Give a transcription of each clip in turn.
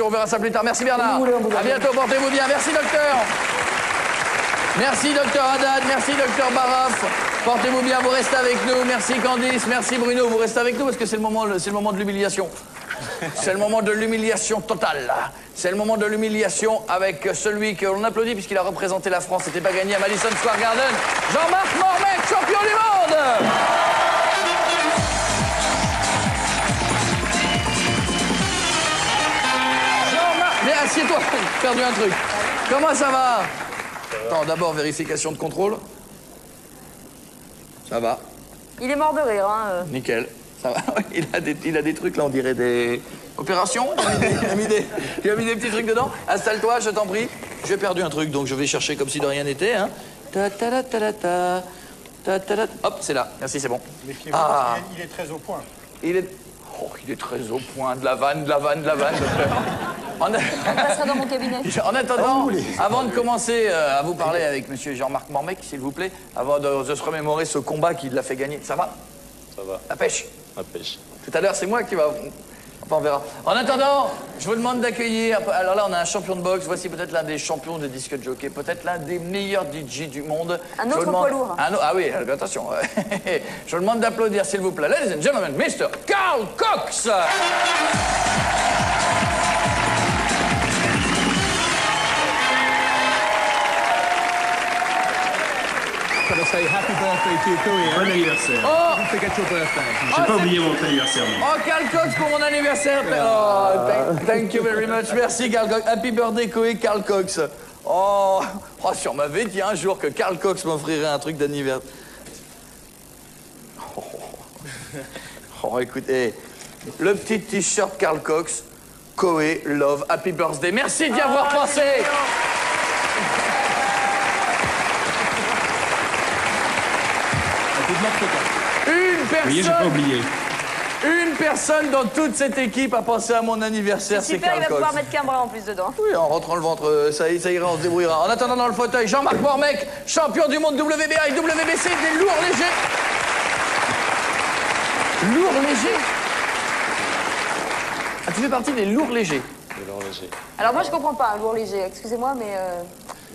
sûr, on verra ça plus tard. Merci Bernard. À bientôt, portez-vous bien. Merci docteur. Merci docteur Haddad, merci docteur Baraf. Portez-vous bien, vous restez avec nous. Merci Candice, merci Bruno, vous restez avec nous parce que c'est le moment de l'humiliation. C'est le moment de l'humiliation totale. C'est le moment de l'humiliation avec celui que l'on applaudit puisqu'il a représenté la France. C'était pas gagné à Madison Square Garden. Jean-Marc Mormec, champion du monde. Jean-Marc, viens, assieds-toi. J'ai perdu un truc. Comment ça va? Attends, d'abord, vérification de contrôle. Ça va. Il est mort de rire, hein. Nickel. Ça va. Il a des trucs, là, on dirait des opérations. Il a mis des petits trucs dedans. Installe-toi, je t'en prie. J'ai perdu un truc, donc je vais chercher comme si de rien n'était. Hein. Hop, c'est là. Merci, c'est bon. Ah. Il est très au point. Il est très au point. De la vanne, docteur. On passera dans mon cabinet. En attendant, avant de commencer à vous parler avec monsieur Jean-Marc Mormec, s'il vous plaît, avant de se remémorer ce combat qui l'a fait gagner. Ça va? Ça va. La pêche? La pêche. Tout à l'heure, c'est moi qui va... Enfin, on verra. En attendant, je vous demande d'accueillir... Alors là, on a un champion de boxe. Voici peut-être l'un des champions de disque jockey. Peut-être l'un des meilleurs DJ du monde. Un autre poids lourd. Ah oui, attention. Je vous demande d'applaudir, s'il vous plaît. Ladies and gentlemen, Mr. Carl Cox. Gotta say happy birthday to you, Koei. Bon anniversaire. Oh! Don't forget your birthday. J'ai pas oublié mon anniversaire. Oh, Carl Cox pour mon anniversaire. Oh, thank you very much. Merci, Carl Cox. Happy birthday, Koei, Carl Cox. Oh, si on m'avait dit un jour que Carl Cox m'offrirait un truc d'anniversaire. Oh, écoutez, le petit t-shirt Carl Cox, Koei, love, happy birthday. Merci d'y avoir pensé. Oui, j'ai pas oublié. Une personne dans toute cette équipe a pensé à mon anniversaire, c'est Super, Carl il va Cox. pouvoir mettre qu'un bras en plus dedans. Oui, en rentrant le ventre, ça ira, on se débrouillera. En attendant, dans le fauteuil, Jean-Marc Mormec, champion du monde WBA et WBC des lourds légers. Lourds légers? Ah, tu fais partie des lourds légers. Des lourds légers. Alors moi je comprends pas, un lourd léger, excusez-moi, mais...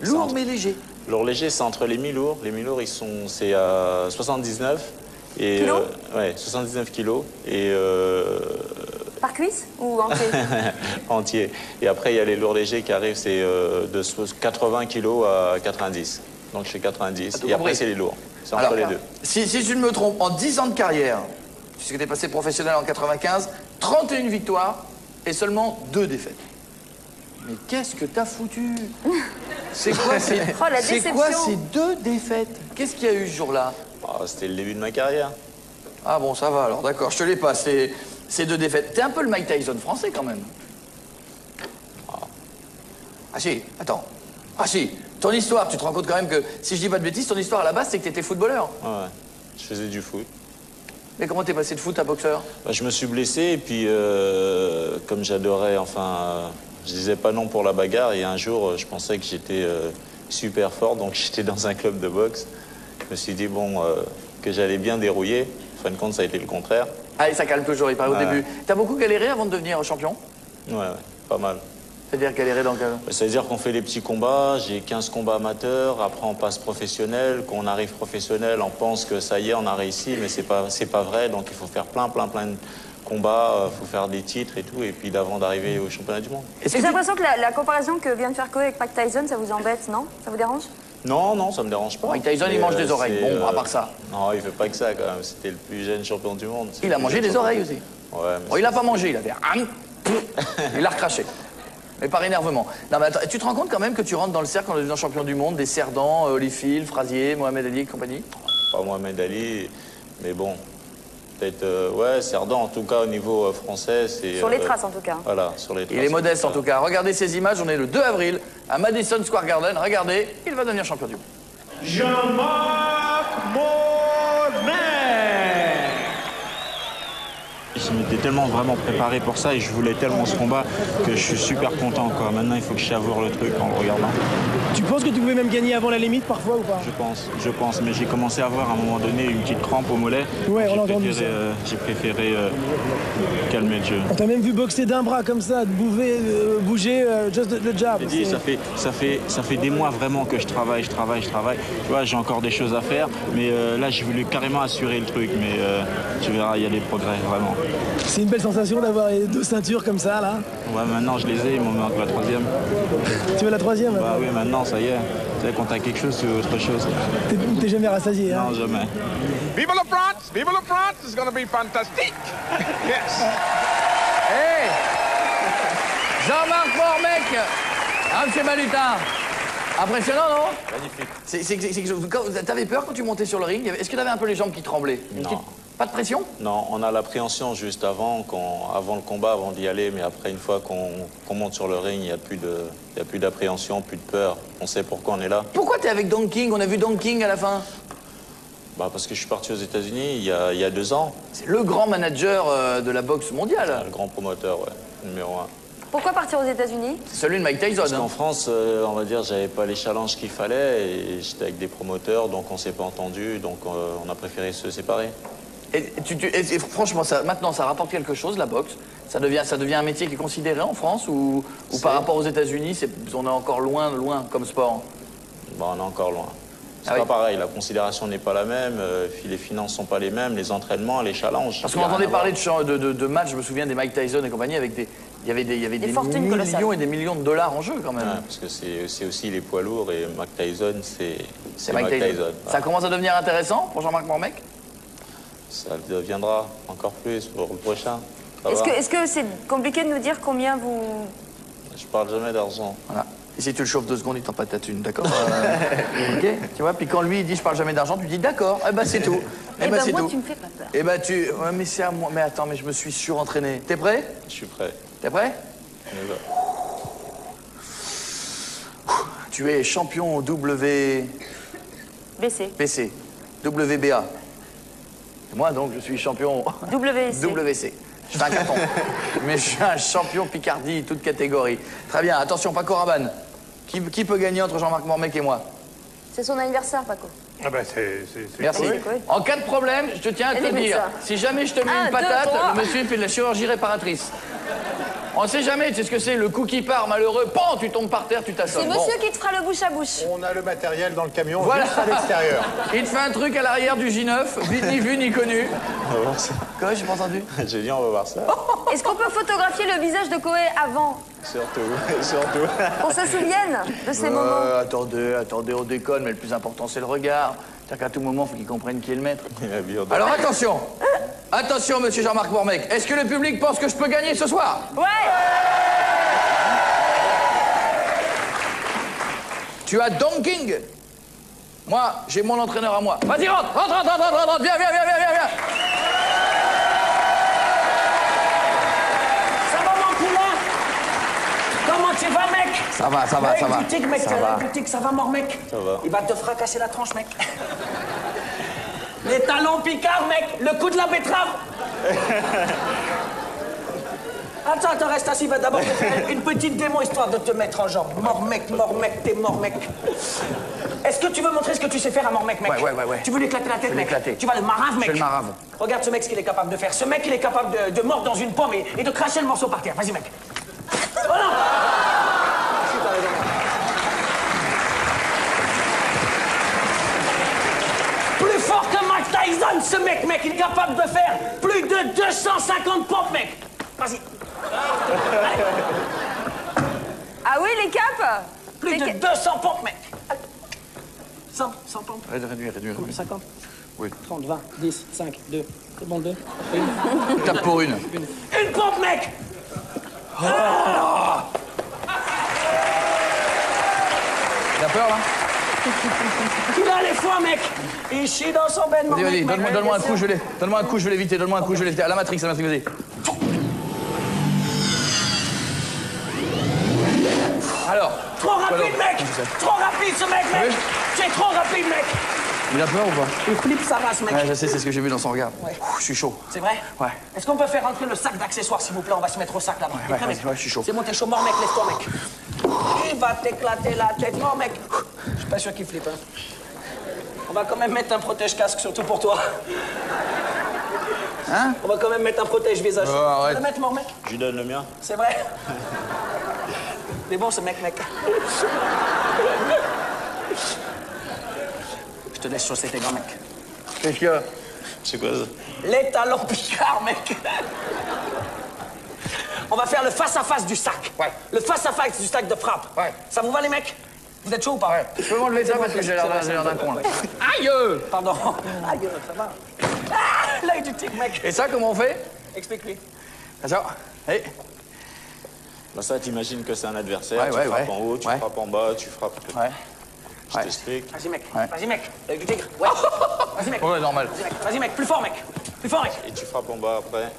Lourds mais légers. Lourds légers, c'est entre les mi-lourds. Les mi-lourds, c'est à 79. Et, Kilos ouais, 79 kilos. Et... Par cuisse ou entier? entier. Et après, il y a les lourds légers qui arrivent, c'est de 80 kilos à 90. Donc je fais 90. Et après, c'est les lourds. C'est entre les deux. Si je ne me trompe, en 10 ans de carrière, puisque tu es passé professionnel en 95, 31 victoires et seulement 2 défaites. Mais qu'est-ce que t'as foutu? C'est quoi, ces 2 défaites? Qu'est-ce qu'il y a eu ce jour-là? C'était le début de ma carrière. Ah bon, ça va alors, d'accord, je te l'ai pas, ces 2 défaites. T'es un peu le Mike Tyson français quand même. Ah si, attends. Ah si, ton histoire, tu te rends compte quand même que, si je dis pas de bêtises, ton histoire à la base, c'est que t'étais footballeur. Ouais, je faisais du foot. Mais comment t'es passé de foot à boxeur? Je me suis blessé et puis, comme j'adorais, je disais pas non pour la bagarre. Et un jour, je pensais que j'étais super fort, donc j'étais dans un club de boxe. Je me suis dit, bon, que j'allais bien dérouiller. En fin de compte, ça a été le contraire. Ah, et ça calme toujours, il paraît au début. T'as beaucoup galéré avant de devenir champion? Ouais, pas mal. C'est-à-dire galérer dans quel... C'est-à-dire qu'on fait les petits combats, j'ai 15 combats amateurs, après on passe professionnel. Quand on arrive professionnel, on pense que ça y est, on a réussi, mais c'est pas vrai. Donc il faut faire plein de combats, il faut faire des titres et tout, et puis d'avant d'arriver au championnat du monde. J'ai l'impression que la comparaison que vient de faire Koei avec Mike Tyson, ça vous embête, non? Ça vous dérange? Non, ça me dérange pas. Mike Tyson, il mange des oreilles. Bon, à part ça. Non, il fait pas que ça quand même. C'était le plus jeune champion du monde. Il a mangé des oreilles aussi. Ouais. Bon, il a pas mangé, il a fait... Il l'a recraché. Mais par énervement. Non, mais attends, tu te rends compte quand même que tu rentres dans le cercle en devenant champion du monde, des Cerdan, Holyfield, Frazier, Mohamed Ali et compagnie? Pas Mohamed Ali, mais bon. Peut-être, ouais, Cerdan, en tout cas, au niveau français, c'est... Sur les traces, en tout cas. Voilà, sur les traces. Il est modeste, en tout cas. Regardez ces images, on est le 2 avril, à Madison Square Garden. Regardez, il va devenir champion du monde. Jean-Marc Mormec. m'étais tellement vraiment préparé pour ça et je voulais tellement ce combat que je suis super content, quoi. Maintenant, il faut que je savoure le truc en le regardant. Tu penses que tu pouvais même gagner avant la limite parfois ou pas? Je pense, mais j'ai commencé à avoir à un moment donné une petite crampe au mollet. Ouais, on a entendu ça. J'ai préféré calmer le jeu. On t'a même vu boxer d'un bras comme ça, bouger just le jab. J'ai dit, ça fait des mois vraiment que je travaille. Tu vois, j'ai encore des choses à faire, mais là, j'ai voulu carrément assurer le truc, mais tu verras, il y a des progrès, vraiment. C'est une belle sensation d'avoir les 2 ceintures comme ça, là. Ouais, maintenant, je les ai, il m'en manque la 3e. Tu veux la 3e? Bah oui, maintenant, ça y est. Tu sais, quand t'as quelque chose, tu veux autre chose. T'es jamais rassasié, hein? Non, jamais. Vive la France! Vive la France! It's going to be fantastic! Yes! Hey Jean-Marc Mormec. Monsieur Malutin. Impressionnant, non? Magnifique. T'avais peur quand tu montais sur le ring? Est-ce que t'avais un peu les jambes qui tremblaient? Non. Pas de pression? Non, on a l'appréhension juste avant le combat, avant d'y aller, mais après, une fois qu'on monte sur le ring, il n'y a plus d'appréhension, plus de peur. On sait pourquoi on est là. Pourquoi t'es avec Don King? On a vu Don King à la fin. Bah, parce que je suis parti aux États-Unis il y a 2 ans. C'est le grand manager de la boxe mondiale. Le grand promoteur, ouais, numéro 1. Pourquoi partir aux États-Unis? C'est celui de Mike Tyson. Parce qu'en France, on va dire, j'avais pas les challenges qu'il fallait et j'étais avec des promoteurs, donc on s'est pas entendu, donc on a préféré se séparer. Et franchement, maintenant, ça rapporte quelque chose, la boxe. Ça devient un métier qui est considéré en France ou par rapport aux États-Unis, on est encore loin comme sport? Bon, on est encore loin. C'est pas pareil, la considération n'est pas la même, les finances sont pas les mêmes, les entraînements, les challenges. Parce qu'on entendait parler de matchs, je me souviens des Mike Tyson et compagnie, avec il y avait des millions et des millions de dollars en jeu quand même. Ouais, parce que c'est aussi les poids lourds et Mike Tyson, c'est Mike Tyson. Ouais. Ça commence à devenir intéressant pour Jean-Marc Mormec? Ça deviendra encore plus pour le prochain. Est-ce que c'est compliqué de nous dire combien vous... Je parle jamais d'argent. Voilà. Et si tu le chauffes 2 secondes, il t'en passe ta thune, d'accord? Ok. Tu vois, puis quand lui il dit je parle jamais d'argent, tu dis d'accord, eh ben c'est tout. moi tu me fais pas peur. Eh ben ouais, mais c'est à moi. Mais attends, mais je me suis surentraîné. T'es prêt? Je suis prêt. T'es prêt? On y va. Tu es champion WBC. WBA. Et moi donc je suis champion WC. Je fais un carton. Mais je suis un champion Picardie, toute catégorie. Très bien, attention, Paco Rabanne. Qui peut gagner entre Jean-Marc Mormec et moi? C'est son anniversaire, Paco. Ah ben c'est Merci. cool. En cas de problème, je te tiens à te le dire. Si jamais je te mets une patate, le monsieur fait de la chirurgie réparatrice. On ne sait jamais, tu sais ce que c'est, le coup qui part, malheureux, pan, tu tombes par terre, tu t'assommes. C'est monsieur qui te fera le bouche à bouche. On a le matériel dans le camion Voilà. juste à l'extérieur. Il te fait un truc à l'arrière du J9, ni vu ni connu. On va voir ça. Quoi, j'ai pas entendu? J'ai dit on va voir ça. Est-ce qu'on peut photographier le visage de Koé avant? Surtout. Qu'on se souvienne de ces moments. Attendez, on déconne, mais le plus important, c'est le regard. C'est-à-dire qu'à tout moment, il faut qu'il comprenne qui est le maître. Alors, Alors attention. Attention, monsieur Jean-Marc Mormec. Est-ce que le public pense que je peux gagner ce soir? Ouais. Tu as Don King. Moi, j'ai mon entraîneur à moi. Vas-y, rentre. Viens. Ça va, mon poulain? Comment tu vas, mec? Ça va. Boutique, mec, boutique, ça va, mort, mec? Ça va. Il va te fracasser la tronche, mec. Les talons picards, mec. Le coup de la betterave. Attends, reste assis. Va d'abord te faire une petite démo histoire de te mettre en jambe. Mort, mec, t'es mort, mec. Est-ce que tu veux montrer ce que tu sais faire à mort, mec? Ouais. Tu veux lui éclater la tête, mec? L'éclater. Tu vas le marave, mec. Je le marave. Regarde ce mec, ce qu'il est capable de faire. Ce mec, il est capable de mordre dans une pomme et de cracher le morceau par terre. Vas-y, mec. Voilà. Plus fort que Mike Tyson, ce mec, il est capable de faire plus de 250 pompes, mec. Vas-y. Ah oui, les capes? Plus de 200 pompes, mec. 100 pompes. Réduire. 50. Oui. 30, 20, 10, 5, 2. C'est bon, 2. Tape pour une. Une pompe, mec. T'as peur, là? Il a les foins, mec. Il chie dans son ben, mon Vas-y, mec. donne-moi un coup, je l'ai. Donne-moi un coup, je vais l'éviter. À la Matrix, vas-y. Alors. Trop rapide, mec. Trop rapide, ce mec. Oui. C'est trop rapide, mec. Il a peur ou pas? Il flippe sa race, mec. Ouais, je sais, c'est ce que j'ai vu dans son regard. Ouais. Je suis chaud. C'est vrai? Ouais. Est-ce qu'on peut faire rentrer le sac d'accessoires, s'il vous plaît? On va se mettre au sac là-bas. T'es prêt, mec? Ouais, je suis chaud. C'est bon, t'es chaud. Mort, mec, lève-toi, mec. Il va t'éclater la tête. Mort, mec. Je suis pas sûr qu'il flippe, hein. On va quand même mettre un protège-casque, surtout pour toi. Hein? On va quand même mettre un protège-visage. Oh, arrête. Tu vas le mettre, mort, mec? Je lui donne le mien. C'est vrai? Il est bon, ce mec. Je te laisse chausser tes gants, mec. Qu'est-ce qu'il y a? C'est quoi ça? Les talons Picard, mec. On va faire le face-à-face du sac. Ouais. Le face-à-face du sac de frappe. Ouais. Ça vous va, les mecs? Vous êtes chaud ou pas? Ouais. Je peux m'enlever ça parce que j'ai l'air d'un con, là. Aïe! Pardon. Aïe, ça va. Ah, l'œil du tigre, mec. Et ça, comment on fait? Explique-lui. Ça. Hey. Bah ça, t'imagines que c'est un adversaire, Ouais, tu ouais, frappes ouais. en haut, tu Ouais. frappes en bas, tu frappes... Ouais. Je t'explique. Vas-y, mec. Ouais. Vas-y, mec. L'œil du tigre. Ouais. Vas-y, mec. Ouais, normal. Vas-y, mec. Vas-y, mec. Plus fort, mec. Plus fort, mec. Et tu frappes en bas après.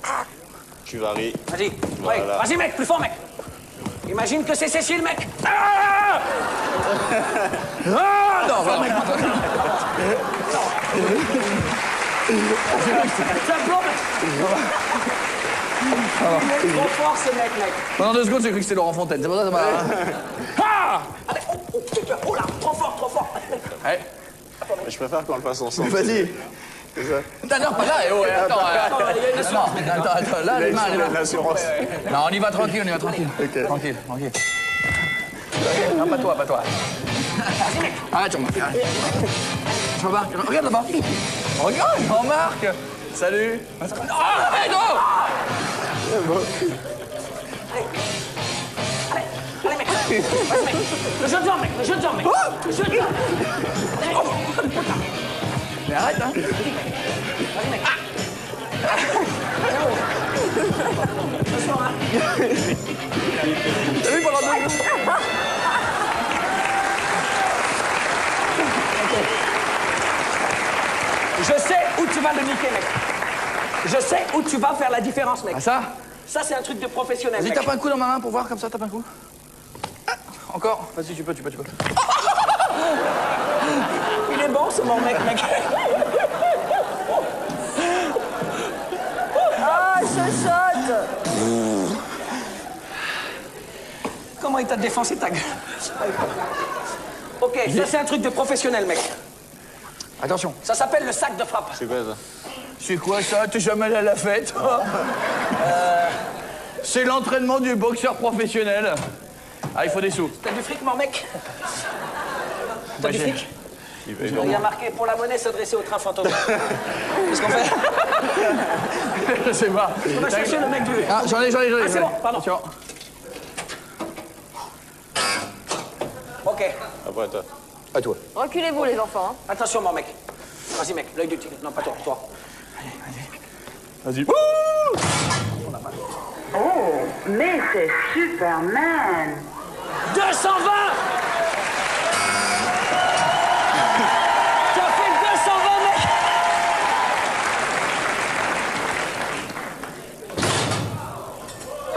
Tu varies. Vas-y. Voilà. Ouais. Vas-y, mec. Plus fort, mec. Imagine que c'est Cécile, mec. Ah Ah non, non. C'est un plan, mec. Il est trop fort, ce mec. Pendant 2 secondes, j'ai cru que c'était Laurent Fontaine. C'est pour ça que ça m'a... Ah! Allez, oh là, trop fort. Ouais. Je préfère qu'on le fasse ensemble. Vas-y. Non, pas là. Attends, il y a une assurance. attends, là, les mains, les mains. L'assurance. Non, on y va tranquille. Tranquille. Non, pas toi. Arrête, Jean-Marc. Jean-Marc, regarde là-bas. Regarde, Jean-Marc. Salut. Arrête, non! Allez, mec. Vas-y, mec. Le jeu de jambe, mec. Le jeu de jambe. Mais arrête, hein. Vas-y, mec. T'as vu pendant 2 secondes? Je sais où tu vas le niquer, mec. Je sais où tu vas faire la différence, mec. Ah, ça? Ça, c'est un truc de professionnel, Vas-y, mec. tape un coup dans ma main pour voir, comme ça, tape un coup. Encore? Vas-y, tu peux. Il est bon, ce mon mec. Ah, chuchote. Comment il t'a défoncé ta gueule? Ok, ça, c'est un truc de professionnel, mec. Attention. Ça s'appelle le sac de frappe. C'est quoi ça? C'est quoi ça? T'es jamais allé à la fête? C'est l'entraînement du boxeur professionnel. Ah, il faut des sous. T'as du fric, mon mec? T'as du fric? Il y a marqué pour la monnaie s'adresser au train fantôme. Qu'est-ce qu'on fait? Je sais pas. On va chercher le mec du... Ah, j'en ai. Ah, c'est bon, pardon. Attention. Ok. Après toi. À toi. Reculez-vous, les enfants. Hein. Attention, mon mec. Vas-y, mec, l'œil du tigre. Non, pas toi, toi. Vas-y. Oh, mais c'est Superman. 220! Tu as fait 220, mec!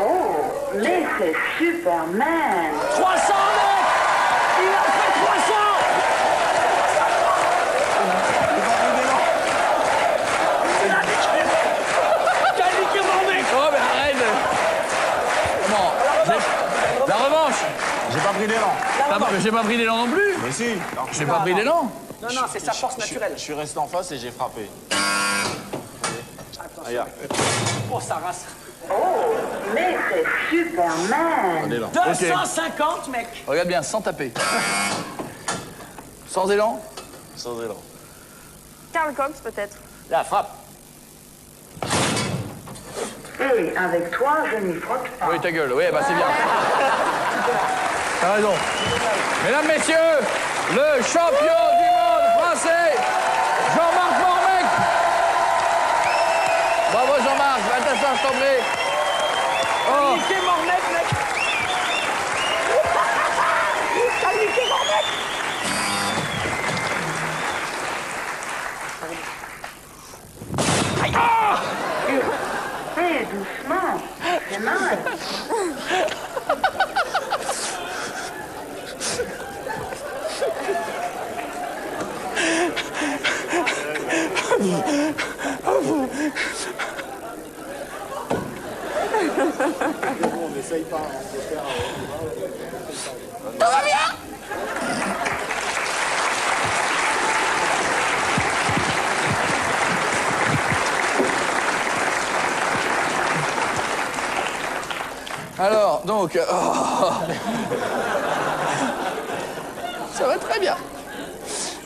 Oh, mais c'est Superman. 300, mec! Il a fait 300! T'as niqué mon mec! Oh, mais arrête. Bon, la revanche. J'ai pas pris d'élan. J'ai pas pris d'élan non plus. Mais si. J'ai pas pris d'élan. Non, c'est sa force naturelle. Je suis resté en face et j'ai frappé. Regarde. Oh, sa race. Oh, mais c'est Superman. 250, mec! Regarde bien, sans taper. Sans élan. Sans élan. Karl Cox, peut-être. La frappe. Et avec toi, je n'y frotte pas. Oui, ta gueule. Oui, bah c'est bien. T'as raison. Mesdames, messieurs, le champion du monde français, Jean-Marc Mormec. Bravo, Jean-Marc. Va t'asseoir, je t'en prie. Oh. Niqué mon mec, mec! T'as niqué mon mec! Aïe! Ah! Fais doucement, c'est mal. Tout va bien? Alors, donc... Ça va très bien.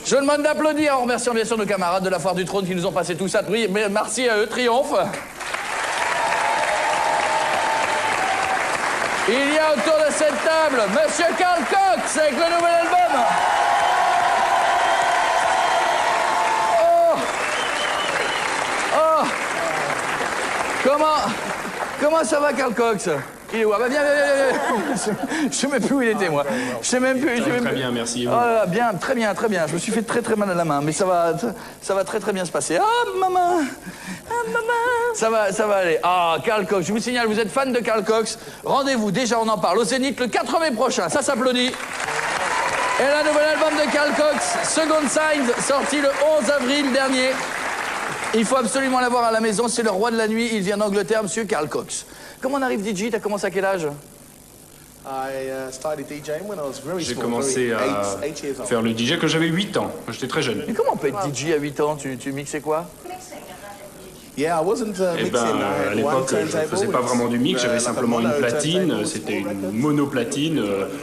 Je demande d'applaudir en remerciant bien sûr nos camarades de la Foire du Trône qui nous ont passé tout ça. Merci à eux, triomphe. Il y a autour de cette table Monsieur Carl Cox avec le nouvel album. Oh. Comment ça va, Carl Cox? Il est où? Ah bah viens. Je sais même plus où il était, moi. Je sais même plus. Très bien, merci. Oh là là, bien, très bien. Je me suis fait très mal à la main, mais ça va très bien se passer. Ah, maman. Ça va aller. Ah, Carl Cox, je vous signale, vous êtes fan de Carl Cox. Rendez-vous, déjà on en parle, au Zénith le 4 mai prochain. Ça s'applaudit. Et le nouvel album de Carl Cox, Second Signs, sorti le 11 avril dernier. Il faut absolument l'avoir à la maison, c'est le roi de la nuit, il vient d'Angleterre, monsieur Carl Cox. Comment on arrive DJ? T'as commencé à quel âge? J'ai commencé à faire le DJ quand j'avais 8 ans. J'étais très jeune. Mais comment on peut être DJ à 8 ans? Tu mixais quoi? Eh ben, à l'époque, je ne faisais pas vraiment du mix, j'avais simplement une platine, c'était une monoplatine,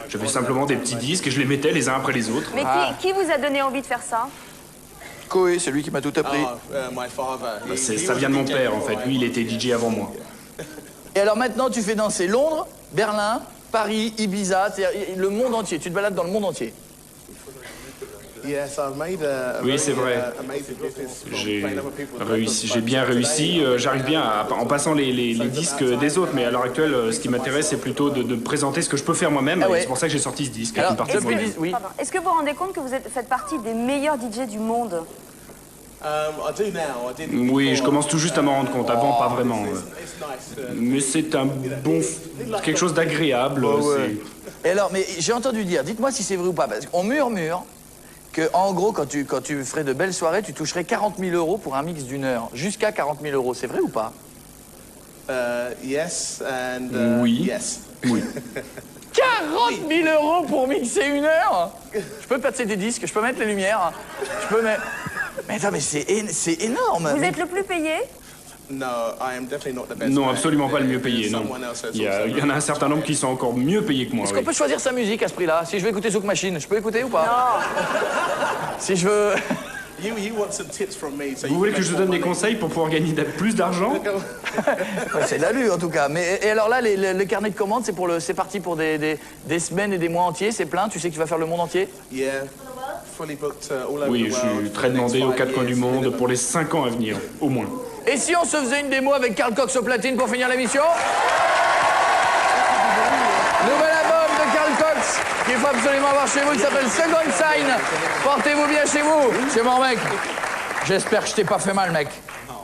j'avais simplement des petits disques et je les mettais les uns après les autres. Mais qui vous a donné envie de faire ça? Koé, c'est lui qui m'a tout appris. Ça vient de mon père, en fait. Lui, il était DJ avant moi. Et alors maintenant, tu fais danser Londres, Berlin, Paris, Ibiza, c'est-à-dire le monde entier. Tu te balades dans le monde entier. Oui, c'est vrai. J'ai bien réussi. J'arrive bien en passant les disques des autres. Mais à l'heure actuelle, ce qui m'intéresse, c'est plutôt de présenter ce que je peux faire moi-même. C'est pour ça que j'ai sorti ce disque. Alors, oui. Est-ce que vous vous rendez compte que vous faites partie des meilleurs DJ du monde? Oui, je commence tout juste à m'en rendre compte. Avant, pas vraiment. Mais c'est quelque chose d'agréable. Et alors, mais j'ai entendu dire, dites-moi si c'est vrai ou pas, parce qu'on murmure que, en gros, quand tu ferais de belles soirées, tu toucherais 40 000 € pour un mix d'une heure. Jusqu'à 40 000 €. C'est vrai ou pas? Oui. Oui. 40 000 € pour mixer une heure? Je peux passer des disques, je peux mettre les lumières, je peux mettre... Mais attends, mais c'est énorme. Vous êtes le plus payé? Non, absolument pas le mieux payé, non. Il y en a un certain nombre qui sont encore mieux payés que moi. Est-ce qu'on peut choisir sa musique à ce prix-là? Si je veux écouter Zouk Machine, je peux écouter ou pas? Non. Si je veux... Vous voulez que je vous donne des conseils pour pouvoir gagner plus d'argent? C'est de l'allure en tout cas. Et alors là, le carnet de commandes, c'est parti pour des semaines et des mois entiers, c'est plein? Tu sais que tu vas faire le monde entier? Oui, je suis très demandé aux 4 coins du monde pour les 5 ans à venir, au moins. Et si on se faisait une démo avec Carl Cox au platine pour finir l'émission? Nouvel album de Carl Cox qu'il faut absolument avoir chez vous, qui s'appelle Second Sign. Portez-vous bien chez vous. C'est mon mec. J'espère que je t'ai pas fait mal, mec.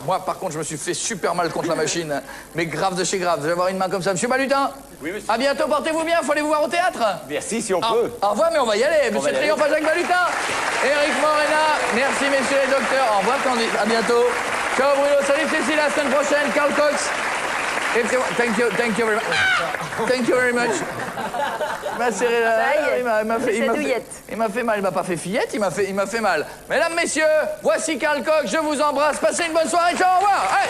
Moi, par contre, je me suis fait super mal contre la machine. Mais grave de chez grave. Je vais avoir une main comme ça. Monsieur Balutin. Oui, monsieur. À bientôt, portez-vous bien. Faut aller vous voir au théâtre. Merci, si on peut. Au revoir, mais on va y aller. Monsieur Triomphe à Jacques Balutin. Eric Morena. Merci, messieurs les docteurs. Au revoir, Candice. À bientôt. Ciao, Bruno. Salut, Cécile. À la semaine prochaine. Carl Cox. Thank you very much. Thank you very much. Il m'a serré la... Il m'a fait mal. Il m'a pas fait fillette, il m'a fait mal. Mesdames, messieurs, voici Carl Cox. Je vous embrasse. Passez une bonne soirée. Ciao, au revoir. Hey.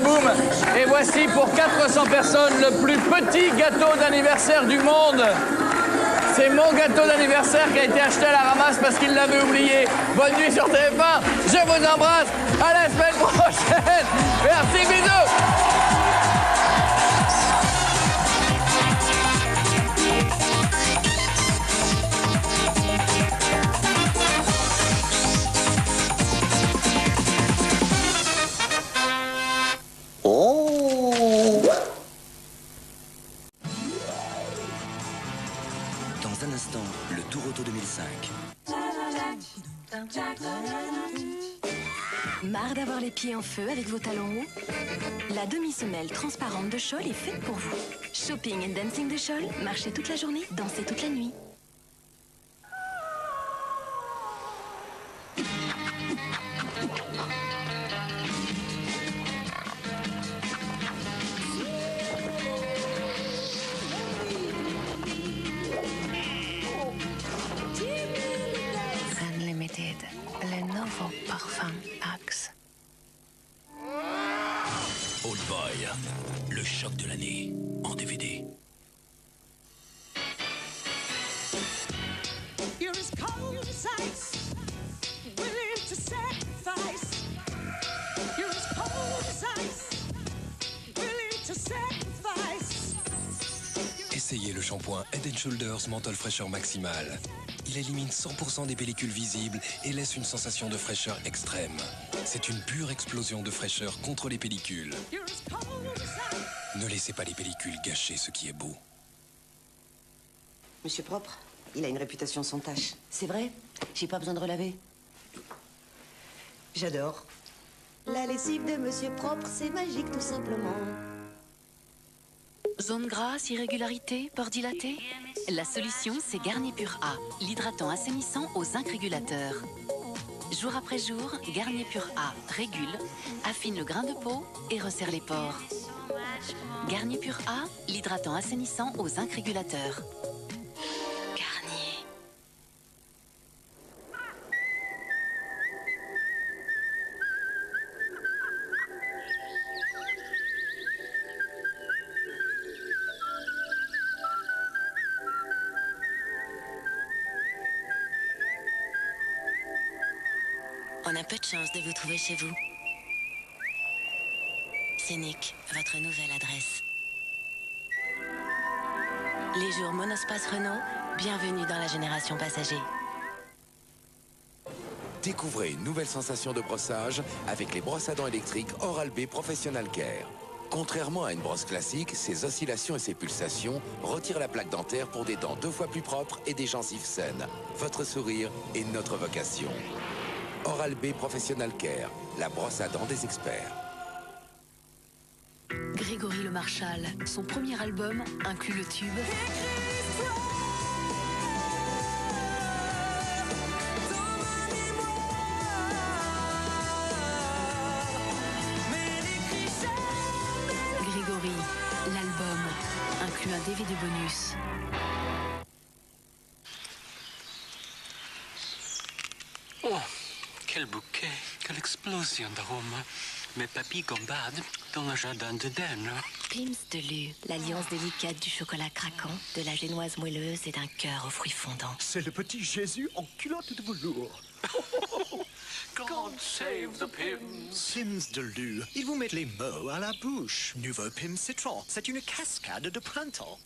Baboum. Et voici pour 400 personnes le plus petit gâteau d'anniversaire du monde. C'est mon gâteau d'anniversaire qui a été acheté à la ramasse parce qu'il l'avait oublié. Bonne nuit sur TF1. Je vous embrasse. À la semaine prochaine. Merci, bisous. Dans un instant, le Tour Auto 2005. Marre d'avoir les pieds en feu avec vos talons hauts? La demi-semelle transparente de Scholl est faite pour vous. Shopping and dancing de Scholl, marchez toute la journée, dansez toute la nuit. Unlimited, le nouveau parfum Axe. Old Boy, le choc de l'année, en DVD. You're as cold as ice, willing to sacrifice. You're as cold as ice, willing to sacrifice. Essayez le shampoing Head & Shoulders Menthol Fraîcheur Maximale. Il élimine 100% des pellicules visibles et laisse une sensation de fraîcheur extrême. C'est une pure explosion de fraîcheur contre les pellicules. Ne laissez pas les pellicules gâcher ce qui est beau. Monsieur Propre, il a une réputation sans tache. C'est vrai? J'ai pas besoin de relaver. J'adore. La lessive de Monsieur Propre, c'est magique tout simplement. Zone grasse, irrégularité, pores dilatés? La solution, c'est Garnier Pur A, l'hydratant assainissant au zinc régulateur. Jour après jour, Garnier Pur A régule, affine le grain de peau et resserre les pores. Garnier Pur A, l'hydratant assainissant au zinc régulateur. Garnier. On a peu de chance de vous trouver chez vous. Scénic, votre nouvelle adresse. Les jours Monospace Renault, bienvenue dans la génération passager. Découvrez une nouvelle sensation de brossage avec les brosses à dents électriques Oral-B Professional Care. Contrairement à une brosse classique, ses oscillations et ses pulsations retirent la plaque dentaire pour des dents 2 fois plus propres et des gencives saines. Votre sourire est notre vocation. Oral-B Professional Care, la brosse à dents des experts. Grégory Le Marchal, son premier album inclut le tube Grégory, l'album inclut un DVD bonus. Oh, quel bouquet, quelle explosion d'arômes. Mes papilles gambadent dans le jardin d'Éden. Pims de Lu, l'alliance délicate du chocolat craquant, de la génoise moelleuse et d'un cœur aux fruits fondants. C'est le petit Jésus en culotte de velours. God save the Pims. Pims de Lu, ils vous mettent les mots à la bouche. Nouveau Pims Citron, c'est une cascade de printemps.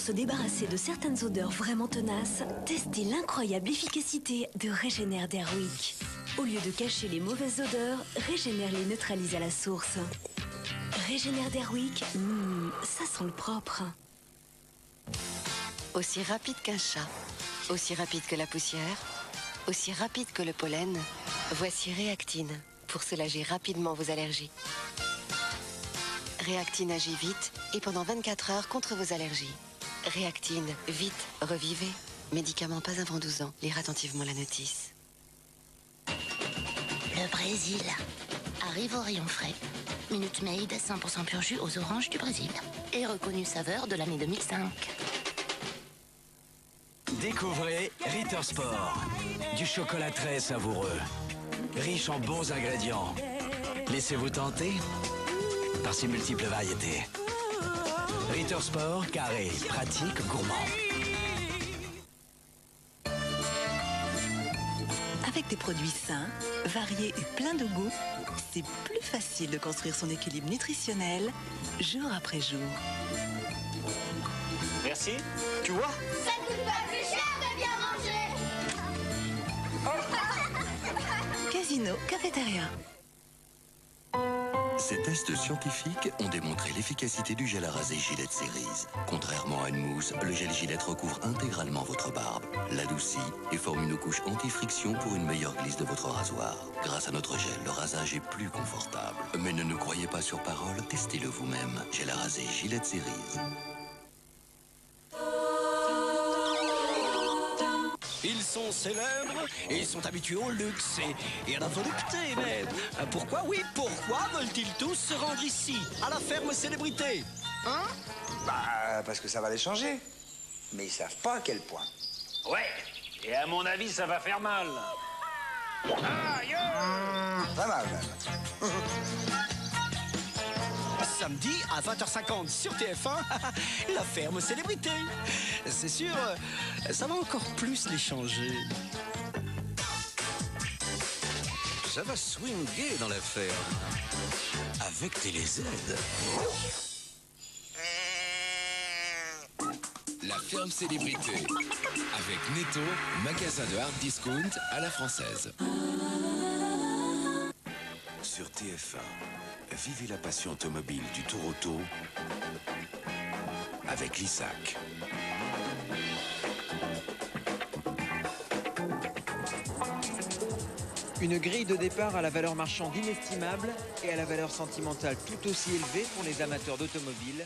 se débarrasser de certaines odeurs vraiment tenaces, testez l'incroyable efficacité de Régénère d'Airwick. Au lieu de cacher les mauvaises odeurs, Régénère les neutralise à la source. Régénère d'Airwick, ça sent le propre. Aussi rapide qu'un chat, aussi rapide que la poussière, aussi rapide que le pollen, voici Réactine pour soulager rapidement vos allergies. Réactine agit vite et pendant 24 heures contre vos allergies. Réactine, vite, revivez. Médicament pas avant 12 ans. Lire attentivement la notice. Le Brésil. Arrive au rayon frais. Minute Maid, 100% pur jus aux oranges du Brésil. Et reconnue saveur de l'année 2005. Découvrez Ritter Sport. Du chocolat très savoureux. Riche en bons ingrédients. Laissez-vous tenter par ses multiples variétés. Ritter Sport, carré, pratique, gourmand. Avec des produits sains, variés et pleins de goût, c'est plus facile de construire son équilibre nutritionnel jour après jour. Merci. Tu vois? Ça coûte pas plus cher de bien manger. Casino Cafétéria. Ces tests scientifiques ont démontré l'efficacité du gel à raser Gillette Series. Contrairement à une mousse, le gel Gillette recouvre intégralement votre barbe, l'adoucit et forme une couche anti-friction pour une meilleure glisse de votre rasoir. Grâce à notre gel, le rasage est plus confortable. Mais ne nous croyez pas sur parole, testez-le vous-même. Gel à raser Gillette Series. Ils sont célèbres et ils sont habitués au luxe et à la volupté, mais pourquoi veulent-ils tous se rendre ici, à la ferme célébrité? Hein? Bah, parce que ça va les changer. Mais ils savent pas à quel point. Ouais, et à mon avis, ça va faire mal. Aïe! Pas mal, même. Samedi à 20h50 sur TF1, la ferme célébrité. C'est sûr, ça va encore plus les changer. Ça va swinguer dans la ferme. Avec TéléZ. La ferme célébrité. Avec Netto, magasin de hard discount à la française. Sur TF1, vivez la passion automobile du Tour Auto avec l'ISAC. Une grille de départ à la valeur marchande inestimable et à la valeur sentimentale tout aussi élevée pour les amateurs d'automobile.